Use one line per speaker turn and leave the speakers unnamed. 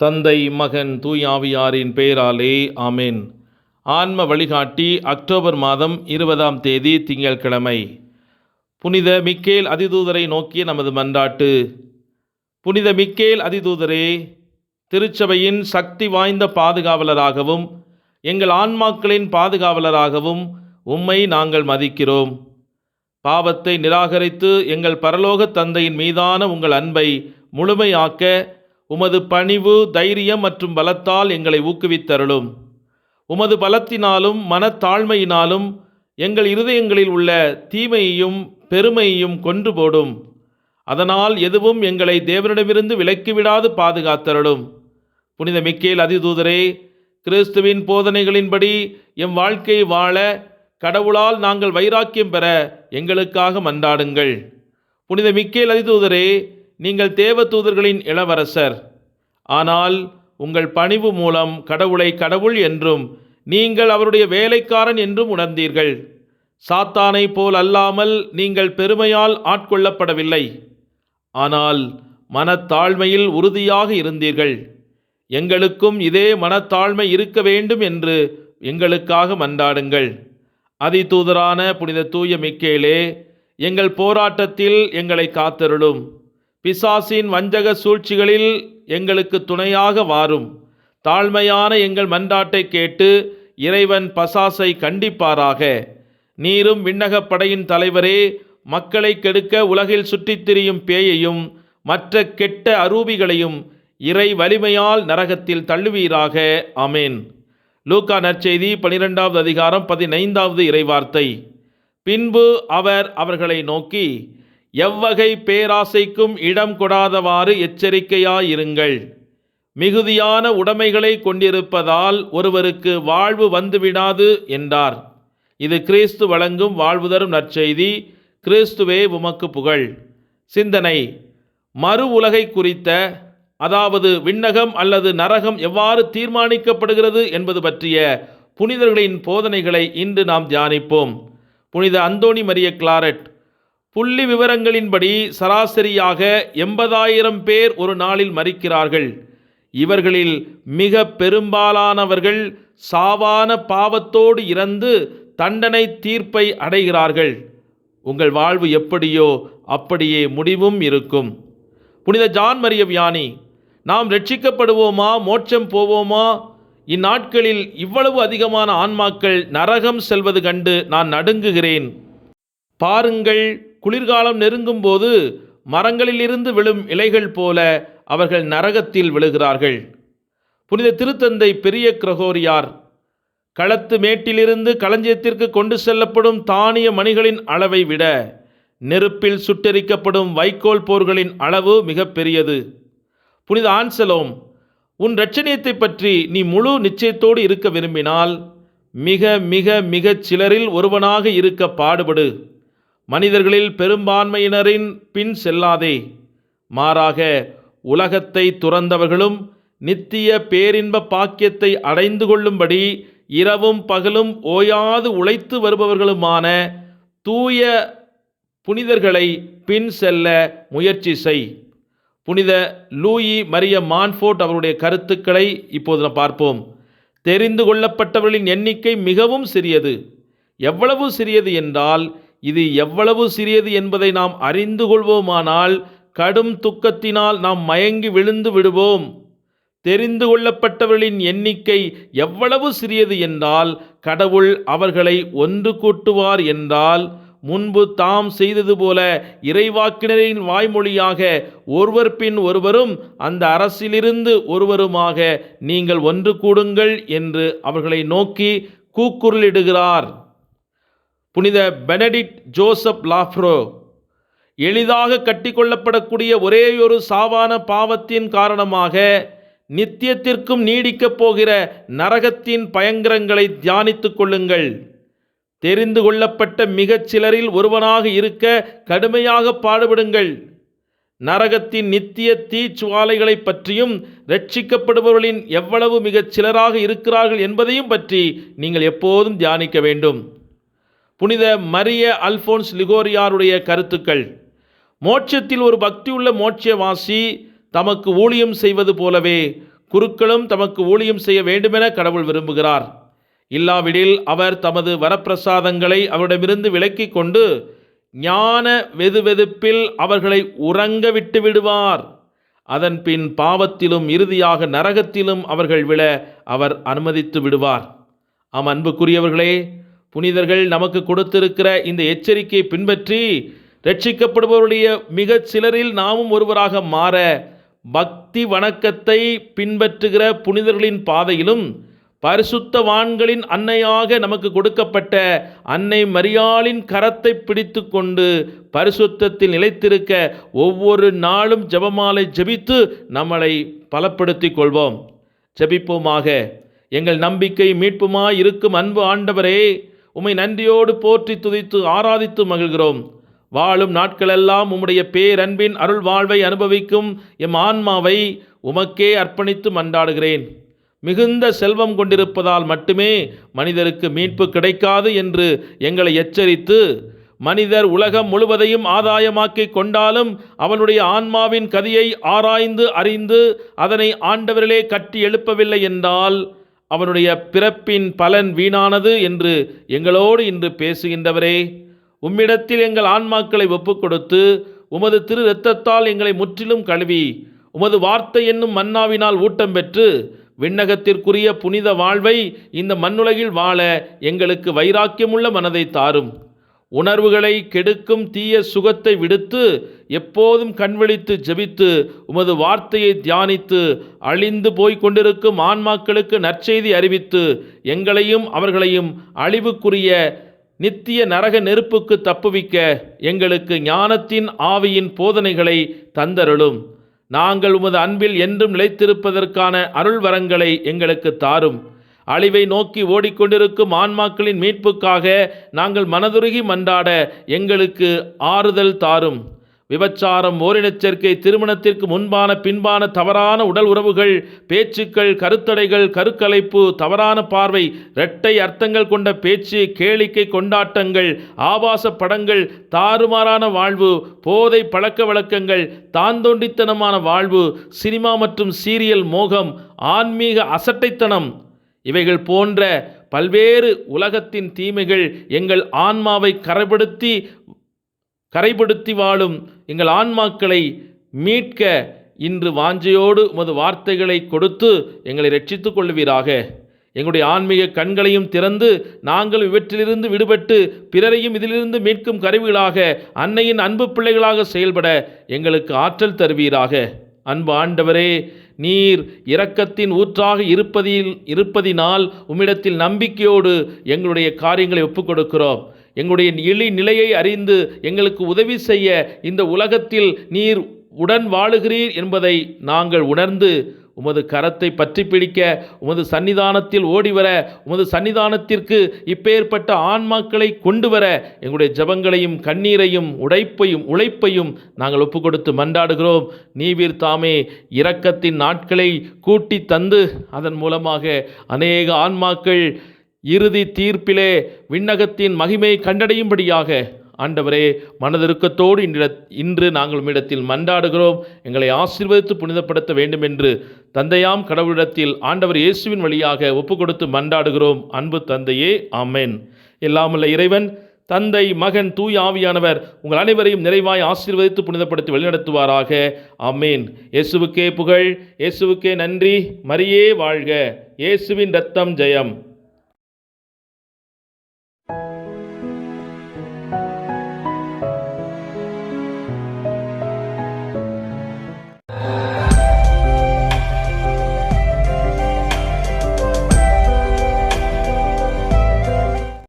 தந்தை, மகன், தூய் ஆவியாரின் பெயராலே ஆமென். ஆன்ம வழிகாட்டி அக்டோபர் மாதம் 20ஆம் தேதி திங்கட்கிழமை. புனித மிக்கேல் அதிதூதரை நோக்கிய நமது மன்றாட்டு. புனித மிக்கேல் அதிதூதரே, திருச்சபையின் சக்தி வாய்ந்த பாதுகாவலராகவும் எங்கள் ஆன்மாக்களின் பாதுகாவலராகவும் உம்மை நாங்கள் மதிக்கிறோம். பாவத்தை நிராகரித்து எங்கள் பரலோக தந்தையின் மீதான உங்கள் அன்பை முழுமையாக்க உமது பணிவு, தைரியம் மற்றும் பலத்தால் எங்களை ஊக்குவித்தருளும். உமது பலத்தினாலும் மனத்தாழ்மையினாலும் எங்கள் இருதயங்களில் உள்ள தீமையையும் பெருமையையும் கொன்று போடும். அதனால் எதுவும் எங்களை தேவனிடமிருந்து விலக்கிவிடாது பாதுகாத்தருளும். புனித மிக்கேல் அதிதூதரே, கிறிஸ்துவின் போதனைகளின்படி எம் வாழ்க்கையை வாழ கடவுளால் நாங்கள் வைராக்கியம் பெற எங்களுக்காக மன்றாடுங்கள். புனித மிக்கேல் அதிதூதரே, நீங்கள் தேவதூதர்களின் இளவரசர். ஆனால் உங்கள் பணிவு மூலம் கடவுளை கடவுள் என்றும் நீங்கள் அவருடைய வேலைக்காரன் என்றும் உணர்ந்தீர்கள். சாத்தானை போல் அல்லாமல் நீங்கள் பெருமையால் ஆட்கொள்ளப்படவில்லை, ஆனால் மனத்தாழ்மையில் உறுதியாக இருந்தீர்கள். எங்களுக்கும் இதே மனத்தாழ்மை இருக்க வேண்டும் என்று எங்களுக்காக மன்றாடுங்கள். அதிதூதரான புனித தூய மிக்கேலே, எங்கள் போராட்டத்தில் எங்களை காத்தருளும். பிசாசின் வஞ்சக சூழ்ச்சிகளில் எங்களுக்கு துணையாக வாரும். தாழ்மையான எங்கள் மன்றாட்டை கேட்டு இறைவன் பசாசை கண்டிப்பாராக. நீரும் விண்ணகப் படையின் தலைவரே, மக்களை கெடுக்க உலகில் சுற்றித் திரியும் பேயையும் மற்ற கெட்ட அரூபிகளையும் இறை வலிமையால் நரகத்தில் தள்ளுவீராக. ஆமென். லூக்கா நற்செய்தி 12வது அதிகாரம் 15வது இறைவார்த்தை. பின்பு அவர் அவர்களை நோக்கி, எவ்வகை பேராசைக்கும் இடம் கொடாதவாறு எச்சரிக்கையாயிருங்கள். மிகுதியான உடைமைகளை கொண்டிருப்பதால் ஒருவருக்கு வாழ்வு வந்துவிடாது என்றார். இது கிறிஸ்து வழங்கும் வாழ்வு தரும் நற்செய்தி. கிறிஸ்துவே உமக்கு புகழ். சிந்தனை: மறு உலகை குறித்த, அதாவது விண்ணகம் அல்லது நரகம் எவ்வாறு தீர்மானிக்கப்படுகிறது என்பது பற்றிய புனிதர்களின் போதனைகளை இன்று நாம் தியானிப்போம். புனித அந்தோணி மரிய கிளாரெட், புள்ளி விவரங்களின்படி சராசரியாக 80,000 பேர் ஒரு நாளில் மரிக்கிறார்கள். இவர்களில் மிக பெரும்பாலானவர்கள் சாவான பாவத்தோடு இறந்து தண்டனை தீர்ப்பை அடைகிறார்கள். உங்கள் வாழ்வு எப்படியோ அப்படியே முடிவும் இருக்கும். புனித ஜான் மரிய வியானி, நாம் ரட்சிக்கப்படுவோமா, மோட்சம் போவோமா? இந்நாட்களில் இவ்வளவு அதிகமான ஆன்மாக்கள் நரகம் செல்வது கண்டு நான் நடுங்குகிறேன். பாருங்கள், குளிர்காலம் நெருங்கும் போது மரங்களிலிருந்து விழும் இலைகள் போல அவர்கள் நரகத்தில் விழுகிறார்கள். புனித திருத்தந்தை பெரிய கிரகோரியார், களத்து மேட்டிலிருந்து களஞ்சியத்திற்கு கொண்டு செல்லப்படும் தானிய மணிகளின் அளவை விட நெருப்பில் சுட்டெரிக்கப்படும் வைக்கோல் போர்களின் அளவு மிக பெரியது. புனித ஆன்சலோம், உன் இரட்சணியத்தை பற்றி நீ முழு நிச்சயத்தோடு இருக்க விரும்பினால் மிக மிக மிகச் சிலரில் ஒருவனாக இருக்க பாடுபடு. மனிதர்களில் பெரும்பான்மையினரின் பின் செல்லாதே. மாறாக உலகத்தை துறந்தவர்களும் நித்திய பேரின்ப பாக்கியத்தை அடைந்து கொள்ளும்படி இரவும் பகலும் ஓயாது உழைத்து வருபவர்களுமான தூய புனிதர்களை பின் செல்ல முயற்சி செய். புனித லூயி மரிய மான்ஃபோர்ட் அவருடைய கருத்துக்களை இப்போது நாம் பார்ப்போம். தெரிந்து கொள்ளப்பட்டவர்களின் எண்ணிக்கை மிகவும் சிறியது. எவ்வளவு சிறியது என்றால், இது எவ்வளவு சிறியது என்பதை நாம் அறிந்து கொள்வோமானால் கடும் துக்கத்தினால் நாம் மயங்கி விழுந்து விடுவோம். தெரிந்து கொள்ளப்பட்டவர்களின் எண்ணிக்கை எவ்வளவு சிறியது என்றால், கடவுள் அவர்களை ஒன்று கூட்டுவார் என்றால், முன்பு தாம் செய்தது போல இறைவாக்கினரின் வாய்மொழியாக ஒருவர் பின் ஒருவரும் அந்த அரசிலிருந்து ஒருவருமாக நீங்கள் ஒன்று கூடுங்கள் என்று அவர்களை நோக்கி கூக்குரலிடுகிறார். புனித பெனடிக்ட் ஜோசப் லாஃப்ரோ, எளிதாக கட்டிக்கொள்ளப்படக்கூடிய ஒரேயொரு சாவான பாவத்தின் காரணமாக நித்தியத்திற்கும் நீடிக்கப் போகிற நரகத்தின் பயங்கரங்களை தியானித்துக் கொள்ளுங்கள். தெரிந்து கொள்ளப்பட்ட மிகச் சிலரில் ஒருவனாக இருக்க கடுமையாக பாடுபடுங்கள். நரகத்தின் நித்திய தீச்சுவாலைகளை பற்றியும் ரட்சிக்கப்படுபவர்களின் எவ்வளவு மிகச் சிலராக இருக்கிறார்கள் என்பதையும் பற்றி நீங்கள் எப்போதும் தியானிக்க வேண்டும். புனித மரிய அல்போன்ஸ் லிகோரியாருடைய கருத்துக்கள். மோட்சத்தில் ஒரு பக்தியுள்ள மோட்சவாசி தமக்கு ஊழியம் செய்வது போலவே குருக்களும் தமக்கு ஊழியம் செய்ய வேண்டுமென கடவுள் விரும்புகிறார். இல்லாவிடில் அவர் தமது வரப்பிரசாதங்களை அவரிடமிருந்து விலக்கி கொண்டு ஞான வெதுவெதுப்பில் அவர்களை உறங்க விட்டு விடுவார். அதன் பின் பாவத்திலும் இறுதியாக நரகத்திலும் அவர்கள் விழ அவர் அனுமதித்து விடுவார். ஆம் அன்புக்குரியவர்களே, புனிதர்கள் நமக்கு கொடுத்திருக்கிற இந்த எச்சரிக்கையை பின்பற்றி ரட்சிக்கப்படுபவருடைய மிகச் சிலரில் நாமும் ஒருவராக மாற பக்தி வணக்கத்தை பின்பற்றுகிற புனிதர்களின் பாதையிலும் பரிசுத்தவான்களின் அன்னையாக நமக்கு கொடுக்கப்பட்ட அன்னை மரியாளின் கரத்தை பிடித்து கொண்டு பரிசுத்தத்தில் நிலைத்திருக்க ஒவ்வொரு நாளும் ஜெபமாலை ஜெபித்து நம்மளை பலப்படுத்திக் கொள்வோம். ஜெபிப்போமாக. எங்கள் நம்பிக்கை மீட்புமாய் இருக்கும் அன்பு ஆண்டவரே, உம்மை நன்றியோடு போற்றி துதித்து ஆராதித்து மகிழ்கிறோம். வாழும் நாட்களெல்லாம் உம்முடைய பேரன்பின் அருள் வாழ்வை அனுபவிக்கும் எம் ஆன்மாவை உமக்கே அர்ப்பணித்து மன்றாடுகிறேன். மிகுந்த செல்வம் கொண்டிருப்பதால் மட்டுமே மனிதருக்கு மீட்பு கிடைக்காது என்று எங்களை எச்சரித்து, மனிதர் உலகம் முழுவதையும் ஆதாயமாக்கி கொண்டாலும் அவனுடைய ஆன்மாவின் கதியை ஆராய்ந்து அறிந்து அதனை ஆண்டவரிலே கட்டி எழுப்பவில்லை என்றால் அவனுடைய பிறப்பின் பலன் வீணானது என்று எங்களோடு இன்று பேசுகின்றவரே, உம்மிடத்தில் எங்கள் ஆன்மாக்களை ஒப்புக்கொடுத்து உமது திரு இரத்தத்தால் எங்களை முற்றிலும் கழுவி உமது வார்த்தை என்னும் மன்னாவினால் ஊட்டம் பெற்று விண்ணகத்திற்குரிய புனித வாழ்வை இந்த மண்ணுலகில் வாழ எங்களுக்கு வைராக்கியமுள்ள மனதை தாரும். உணர்வுகளை கெடுக்கும் தீய சுகத்தை விடுத்து எப்போதும் கண்விழித்து ஜெபித்து உமது வார்த்தையை தியானித்து அழிந்து போய்க் கொண்டிருக்கும் ஆன்மாக்களுக்கு நற்செய்தி அறிவித்து எங்களையும் அவர்களையும் அழிவுக்குரிய நித்திய நரக நெருப்புக்கு தப்புவிக்க எங்களுக்கு ஞானத்தின் ஆவியின் போதனைகளை தந்தருளும். நாங்கள் உமது அன்பில் என்றும் நிலைத்திருப்பதற்கான அருள் வரங்களை எங்களுக்கு தாரும். அழிவை நோக்கி ஓடிக்கொண்டிருக்கும் ஆன்மாக்களின் மீட்புக்காக நாங்கள் மனதுருகி மன்றாட எங்களுக்கு ஆறுதல் தாரும். விபச்சாரம், ஓரினச்சேர்க்கை, திருமணத்திற்கு முன்பான பின்பான தவறான உடல் உறவுகள், பேச்சுக்கள், கருத்தடைகள், கருக்கலைப்பு, தவறான பார்வை, இரட்டை அர்த்தங்கள் கொண்ட பேச்சு, கேளிக்கை கொண்டாட்டங்கள், ஆபாச படங்கள், தாறுமாறான வாழ்வு, போதை பழக்க வழக்கங்கள், தாந்தோண்டித்தனமான வாழ்வு, சினிமா மற்றும் சீரியல் மோகம், ஆன்மீக அசட்டைத்தனம், இவைகள் போன்ற பல்வேறு உலகத்தின் தீமைகள் எங்கள் ஆன்மாவை கரைப்படுத்தி வாழும் எங்கள் ஆன்மாக்களை மீட்க இன்று வாஞ்சையோடு உமது வார்த்தைகளை கொடுத்து எங்களை ரட்சித்துக் கொள்வீராக. எங்களுடைய ஆன்மீக கண்களையும் திறந்து நாங்கள் இவற்றிலிருந்து விடுபட்டு பிறரையும் இதிலிருந்து மீட்கும் கருவிகளாக அன்னையின் அன்பு பிள்ளைகளாக செயல்பட எங்களுக்கு ஆற்றல் தருவீராக. அன்பு ஆண்டவரே, நீர் இரக்கத்தின் ஊற்றாக இருப்பதினால் உம்மிடத்தில் நம்பிக்கையோடு எங்களுடைய காரியங்களை ஒப்புக்கொடுக்கிறோம். எங்களுடைய இழி நிலையை அறிந்து எங்களுக்கு உதவி செய்ய இந்த உலகத்தில் நீர் உடன் வாழுகிறீர் என்பதை நாங்கள் உணர்ந்து உமது கரத்தை பற்றி பிடிக்க, உமது சன்னிதானத்தில் ஓடிவர, உமது சன்னிதானத்திற்கு இப்பேற்பட்ட ஆன்மாக்களை கொண்டு வர எங்களுடைய ஜபங்களையும் கண்ணீரையும் உழைப்பையும் நாங்கள் ஒப்புக்கொடுத்து மன்றாடுகிறோம். நீவீர் தாமே இரக்கத்தின் நாட்களை கூட்டி தந்து அதன் மூலமாக அநேக ஆன்மாக்கள் இறுதி தீர்ப்பிலே விண்ணகத்தின் மகிமை கண்டடையும்படியாக ஆண்டவரே, மனதிருக்கத்தோடு இன்று நாங்கள் உம்மிடத்தில் மன்றாடுகிறோம். எங்களை ஆசீர்வதித்து புனிதப்படுத்த வேண்டும் என்று தந்தையாம் கடவுளிடத்தில் ஆண்டவர் இயேசுவின் வழியாக ஒப்புக்கொடுத்து மன்றாடுகிறோம். அன்பு தந்தையே, ஆமென். எல்லாமுள்ள இறைவன் தந்தை, மகன், தூய ஆவியானவர் உங்கள் அனைவரையும் நிறைவாய் ஆசீர்வதித்து புனிதப்படுத்தி வழிநடத்துவாராக. ஆமென். இயேசுவுக்கே புகழ், இயேசுவுக்கே நன்றி. மரியே வாழ்க. இயேசுவின் இரத்தம் ஜெயம்.